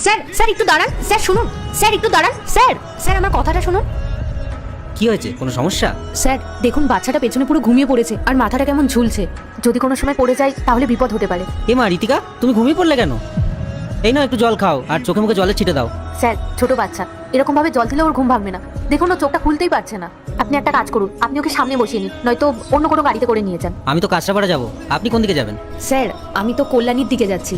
Sir sir একটু দাঁড়ান, sir শুনুন, স্যার একটু দাঁড়ান, স্যার স্যার আমার কথাটা শুনুন। কি হয়েছে, কোনো সমস্যা? স্যার দেখুন, বাচ্চাটা পেছনে পুরো ঘুমিয়ে পড়েছে আর মাথাটা কেমন ঝুলছে। যদি কোনো সময় পড়ে যায় তাহলে বিপদ হতে পারে। এ মা রিতিকা, তুমি ঘুমিয়ে পড়লে কেন? এই না, একটু জল খাও আর চোখে মুখে জলের ছিটে দাও। স্যার ছোট বাচ্চা, এরকম ভাবে জল দিলে ওর ঘুম ভাঙবে না। দেখুন ও চোখটা খুলতেই পারছে না। আপনি একটা কাজ করুন, আপনি ওকে সামনে বসিয়ে নিন, নয়তো অন্য কোনো গাড়িতে করে নিয়ে যান। আমি তো কাঁচরাপাড়া যাবো, আপনি কোন দিকে যাবেন? স্যার আমি তো কল্যাণীর দিকে যাচ্ছি।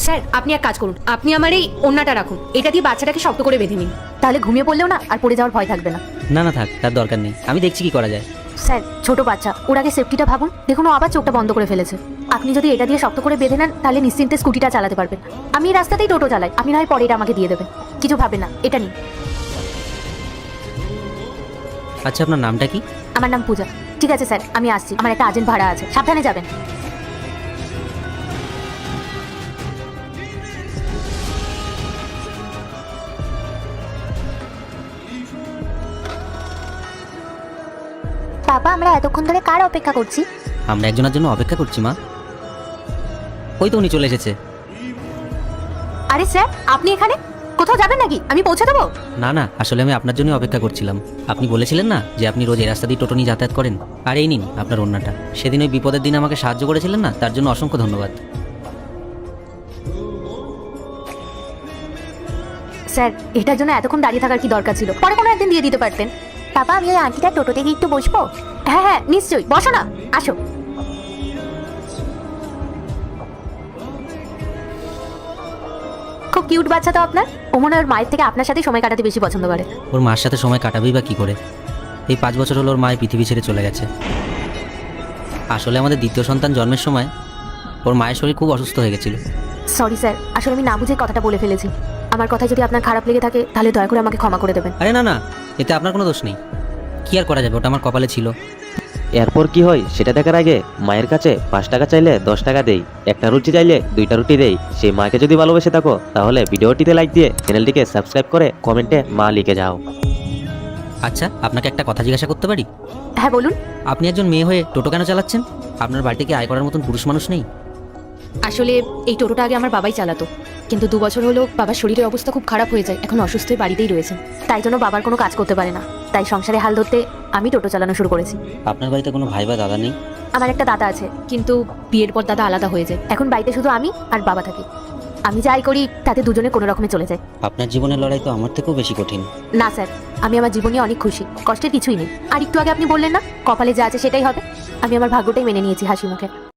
স্যার আপনি এক কাজ করুন, আপনি আমার এই ওড়নাটা রাখুন, এটা দিয়ে বাচ্চাটাকে শক্ত করে বেঁধে নিন, তাহলে ঘুমিয়ে পড়লেও না আর পড়ে যাওয়ার ভয় থাকবে না। না না থাক, তার দরকার নেই, আমি দেখছি কি করা যায়। স্যার ছোট বাচ্চা, ওর আগে সেফটিটা ভাবুন। দেখুন ও আবার চোখটা বন্ধ করে ফেলেছে। আপনি যদি এটা দিয়ে শক্ত করে বেঁধে নেন তাহলে নিশ্চিন্তে স্কুটিটা চালাতে পারবেন। আমি এই রাস্তাতেই টোটো চালাই, আপনি নয় পরে এটা আমাকে দিয়ে দেবেন। কিছু ভাবেন না, এটা নিন। আচ্ছা, আপনার নামটা কি? আমার নাম পূজা। ঠিক আছে স্যার, আমি আসছি, আমার একটা আর্জেন্ট ভাড়া আছে, সাবধানে যাবেন। বাবা, আমরা এতক্ষণ ধরে কার অপেক্ষা করছি? আমরা একজনের জন্য অপেক্ষা করছি মা। ওই তো উনি চলে এসেছে। আরে স্যার আপনি এখানে কোথাও যাবেন নাকি? আমি পৌঁছে দেবো। না না, আসলে আমি আপনার জন্য অপেক্ষা করছিলাম। আপনি বলেছিলেন না যে আপনি রোজ এই রাস্তা দিয়ে টোটো নিয়ে যাতায়াত করেন। আর এই নিন আপনার ওড়নাটা। সেদিন ওই বিপদের দিন আমাকে সাহায্য করেছিলেন না, তার জন্য অসংখ্য ধন্যবাদ। স্যার এটার জন্য এতক্ষণ দাঁড়িয়ে থাকার কি দরকার ছিল? পরে কোনো একদিন দিয়ে দিতে পারতেন। বাবা, আমি ওই আন্টিটার টোটোতে গিয়ে একটু বসবো? হ্যাঁ হ্যাঁ নিশ্চয়ই, বসো না, আসো। খুব কিউট বাচ্চা তো আপনার। ও মনে হয় ওর মায়ের থেকে আপনার সাথে সময় কাটাতে বেশি পছন্দ করে। ওর মার সাথে সময় কাটাবেই বা কী করে? এই 5 বছর হলো ওর মায়ের পৃথিবী ছেড়ে চলে গেছে। আসলে আমাদের দ্বিতীয় সন্তান জন্মের সময় ওর মায়ের শরীর খুব অসুস্থ হয়ে গেছিল। সরি স্যার, আসলে আমি না বুঝে কথাটা বলে ফেলেছি। আমার কথায় যদি আপনার খারাপ লেগে থাকে তাহলে দয়া করে আমাকে ক্ষমা করে দেবেন। আরে না না, এতে আপনার কোনো দোষ নেই। কি আর করা যাবে, ওটা আমার কপালে ছিল। এরপর কি হয় সেটা দেখার আগে মায়ের কাছে 5 টাকা চাইলে 10 টাকা দেই, একটা রুটি চাইলে 2টা রুটি দেই। সেই মাকে যদি ভালোবেসে থাকো তাহলে ভিডিওটিতে লাইক দিয়ে চ্যানেলটিকে সাবস্ক্রাইব করে কমেন্টে মা লিখে যাও। আচ্ছা, আপনাকে একটা কথা জিজ্ঞাসা করতে পারি? হ্যাঁ বলুন। আপনি একজন মেয়ে হয়ে টোটো কেন চালাচ্ছেন? আপনার বাড়িতে কি আয় করার মতন পুরুষ মানুষ নেই? আসলে এই টোটোটা আগে আমার বাবাই চালাতো, কিন্তু 2 বছর হলো বাবার শরীরের অবস্থা খুব খারাপ হয়ে যায়, এখন অসুস্থ হয়ে বাড়িতেই রয়েছে। তাই জন্য বাবার কোনো কাজ করতে পারে না, তাই সংসারে হাল ধরতে আমি টোটো চালানো শুরু করেছি। আপনার বাড়িতে কোনো ভাই বা দাদা নেই? আমার একটা দাদা আছে, কিন্তু বিয়ের পর দাদা আলাদা হয়ে যায়। এখন বাড়িতে শুধু আমি আর বাবা থাকি। আমি যাই করি তাতে দুজনে কোনো রকমে চলে যায়। আপনার জীবনের লড়াই তো আমার থেকেও বেশি কঠিন। না স্যার, আমি আমার জীবনে অনেক খুশি, কষ্টের কিছুই নেই। আর একটু আগে আপনি বললেন না কপালে যা আছে সেটাই হবে, আমি আমার ভাগ্যটাই মেনে নিয়েছি হাসি মুখে।